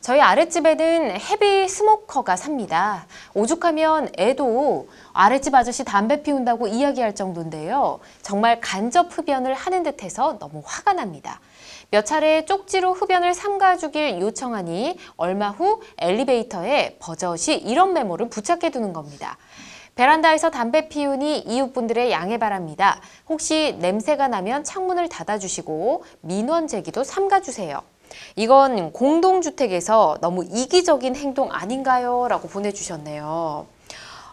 저희 아랫집에는 헤비 스모커가 삽니다. 오죽하면 애도 아랫집 아저씨 담배 피운다고 이야기할 정도인데요. 정말 간접 흡연을 하는 듯해서 너무 화가 납니다. 몇 차례 쪽지로 흡연을 삼가주길 요청하니 얼마 후 엘리베이터에 버젓이 이런 메모를 부착해두는 겁니다. 베란다에서 담배 피우니 이웃분들의 양해 바랍니다. 혹시 냄새가 나면 창문을 닫아주시고 민원 제기도 삼가주세요. 이건 공동주택에서 너무 이기적인 행동 아닌가요? 라고 보내주셨네요.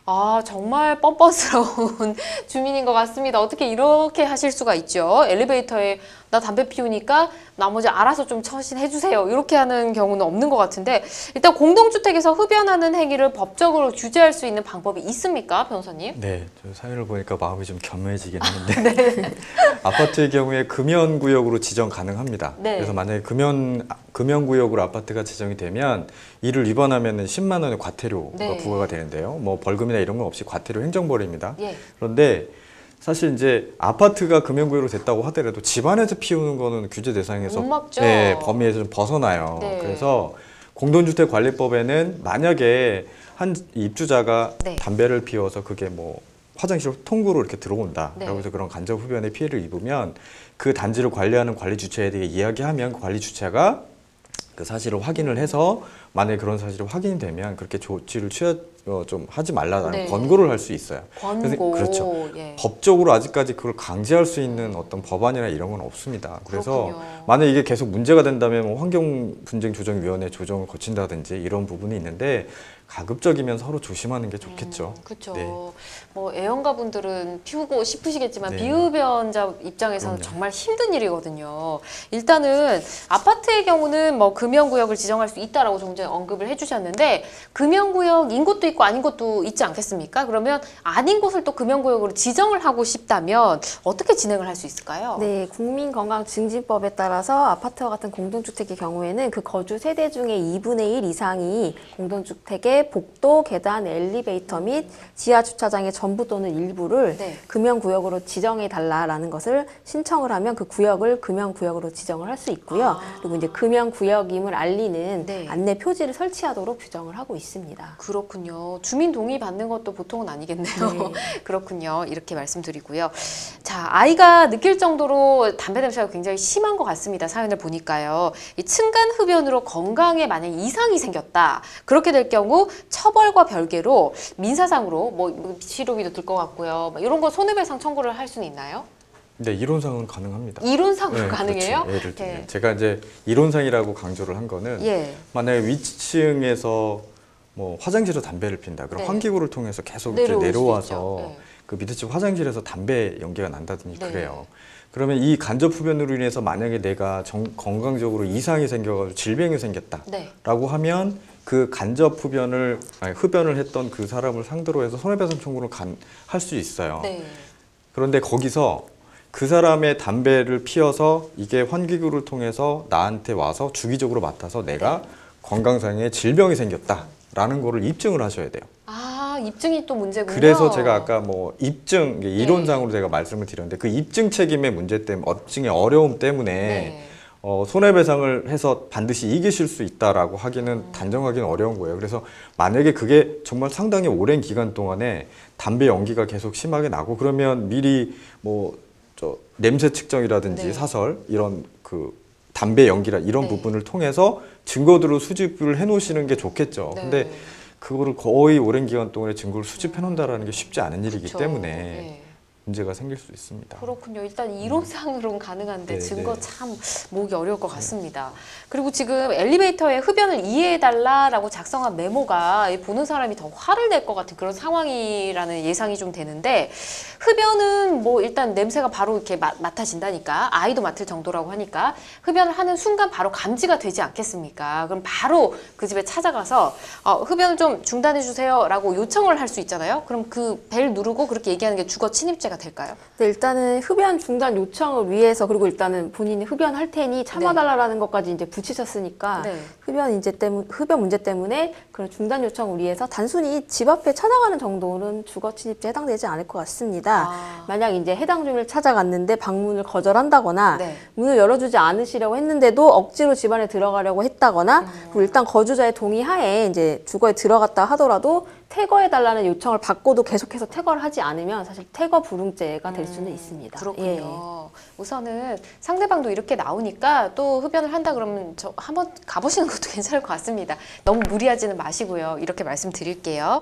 아, 정말 뻔뻔스러운 주민인 것 같습니다. 어떻게 이렇게 하실 수가 있죠? 엘리베이터에 나 담배 피우니까 나머지 알아서 좀 처신해 주세요. 이렇게 하는 경우는 없는 것 같은데 일단 공동주택에서 흡연하는 행위를 법적으로 규제할 수 있는 방법이 있습니까, 변호사님? 네, 저 사연을 보니까 마음이 좀 겸해지긴 하는데 네. 아파트의 경우에 금연구역으로 지정 가능합니다. 네. 그래서 만약에 금연구역으로 아파트가 지정이 되면 이를 위반하면 10만 원의 과태료가 네. 부과가 되는데요. 뭐 벌금이나 이런 건 없이 과태료 행정벌입니다. 예. 그런데 사실 이제 아파트가 금연구역으로 됐다고 하더라도 집안에서 피우는 거는 규제 대상에서 못 막죠. 네, 범위에서 좀 벗어나요. 네. 그래서 공동주택관리법에는 만약에 한 입주자가 네. 담배를 피워서 그게 뭐 화장실 통구로 이렇게 들어온다. 네. 라고 해서 그런 간접 흡연의 피해를 입으면 그 단지를 관리하는 관리 주체에 대해 이야기하면 그 관리 주체가 그 사실을 확인을 해서 만약에 그런 사실이 확인이 되면 그렇게 조치를 좀 하지 말라는 네. 권고를 할 수 있어요. 권고. 그렇죠. 예. 법적으로 아직까지 그걸 강제할 수 있는 어떤 법안이나 이런 건 없습니다. 그래서 그렇군요. 만약 이게 계속 문제가 된다면 뭐 환경분쟁조정위원회 조정을 거친다든지 이런 부분이 있는데 가급적이면 서로 조심하는 게 좋겠죠. 그렇죠. 네. 뭐 애연가 분들은 피우고 싶으시겠지만 네. 비흡연자 입장에서는 그럼요. 정말 힘든 일이거든요. 일단은 아파트의 경우는 뭐 금연구역을 지정할 수 있다라고 좀 전에 언급을 해주셨는데 금연구역인 곳도 있고 아닌 곳도 있지 않겠습니까? 그러면 아닌 곳을 또 금연구역으로 지정을 하고 싶다면 어떻게 진행을 할 수 있을까요? 네, 국민건강증진법에 따라서 아파트와 같은 공동주택의 경우에는 그 거주 세대 중에 2분의 1 이상이 공동주택의 복도, 계단, 엘리베이터 및 지하 주차장의 전부 또는 일부를 네. 금연구역으로 지정해 달라라는 것을 신청을 하면 그 구역을 금연구역으로 지정을 할 수 있고요. 그리고 이제 금연구역임을 알리는 네. 안내 표지를 설치하도록 규정을 하고 있습니다. 그렇군요. 주민 동의 받는 것도 보통은 아니겠네요. 네. 그렇군요. 이렇게 말씀드리고요. 자, 아이가 느낄 정도로 담배 냄새가 굉장히 심한 것 같습니다. 사연을 보니까요. 이 층간 흡연으로 건강에 만약 이상이 생겼다. 그렇게 될 경우 처벌과 별개로 민사상으로 뭐 치료비도 들 것 같고요. 뭐 이런 거 손해배상 청구를 할 수는 있나요? 네, 이론상은 가능합니다. 이론상으로 네, 가능해요? 그렇죠. 예를 들면 네. 제가 이제 이론상이라고 강조를 한 거는 예. 만약에 위층에서 뭐 화장실에서 담배를 핀다. 그럼 네. 환기구를 통해서 계속 이제 내려올 수 내려와서 있죠. 네. 그 밑에 집 화장실에서 담배 연기가 난다든지 네. 그래요. 그러면 이 간접 흡연으로 인해서 만약에 내가 건강적으로 이상이 생겨가지고 질병이 생겼다라고 네. 하면 그 간접 흡연을 했던 그 사람을 상대로 해서 손해배상 청구를 할 수 있어요. 네. 그런데 거기서 그 사람의 담배를 피워서 이게 환기구를 통해서 나한테 와서 주기적으로 맡아서 내가 건강상의 질병이 생겼다라는 거를 입증을 하셔야 돼요. 아, 입증이 또 문제군요. 그래서 제가 아까 뭐 입증, 이론상으로 제가 말씀을 드렸는데 그 입증 책임의 문제 때문에, 입증의 어려움 때문에 네. 손해배상을 해서 반드시 이기실 수 있다라고 하기는 단정하기는 어려운 거예요. 그래서 만약에 그게 정말 상당히 오랜 기간 동안에 담배 연기가 계속 심하게 나고 그러면 미리 뭐 냄새 측정이라든지 네. 사설 이런 그 담배 연기라 이런 네. 부분을 통해서 증거들을 수집을 해 놓으시는 게 좋겠죠. 네. 근데 그거를 거의 오랜 기간 동안에 증거를 수집해 놓는다라는 게 쉽지 않은 일이기 그쵸. 때문에 네. 문제가 생길 수 있습니다. 그렇군요. 일단 이론상으로는 가능한데 네, 증거 네. 참 모으기 어려울 것 같습니다. 그리고 지금 엘리베이터에 흡연을 이해해달라라고 작성한 메모가 보는 사람이 더 화를 낼 것 같은 그런 상황이라는 예상이 좀 되는데 흡연은 뭐 일단 냄새가 바로 이렇게 맡아진다니까 아이도 맡을 정도라고 하니까 흡연을 하는 순간 바로 감지가 되지 않겠습니까? 그럼 바로 그 집에 찾아가서 흡연을 좀 중단해 주세요 라고 요청을 할 수 있잖아요. 그럼 그 벨 누르고 그렇게 얘기하는 게 주거 침입죄가 문제가 될까요? 네, 일단은 흡연 중단 요청을 위해서 그리고 일단은 본인이 흡연할 테니 참아달라는 것까지 이제 붙이셨으니까 네. 흡연 문제 때문에 그런 중단 요청을 위해서 단순히 집 앞에 찾아가는 정도는 주거 침입죄에 해당되지 않을 것 같습니다. 만약 이제 해당 주민을 찾아갔는데 방문을 거절한다거나 네. 문을 열어주지 않으시려고 했는데도 억지로 집 안에 들어가려고 했다거나 그리고 일단 거주자의 동의하에 이제 주거에 들어갔다 하더라도 퇴거해달라는 요청을 받고도 계속해서 퇴거를 하지 않으면 사실 퇴거 불응죄가 될 수는 있습니다. 그렇군요. 예. 우선은 상대방도 이렇게 나오니까 또 흡연을 한다 그러면 저 한번 가보시는 것도 괜찮을 것 같습니다. 너무 무리하지는 마시고요. 이렇게 말씀드릴게요.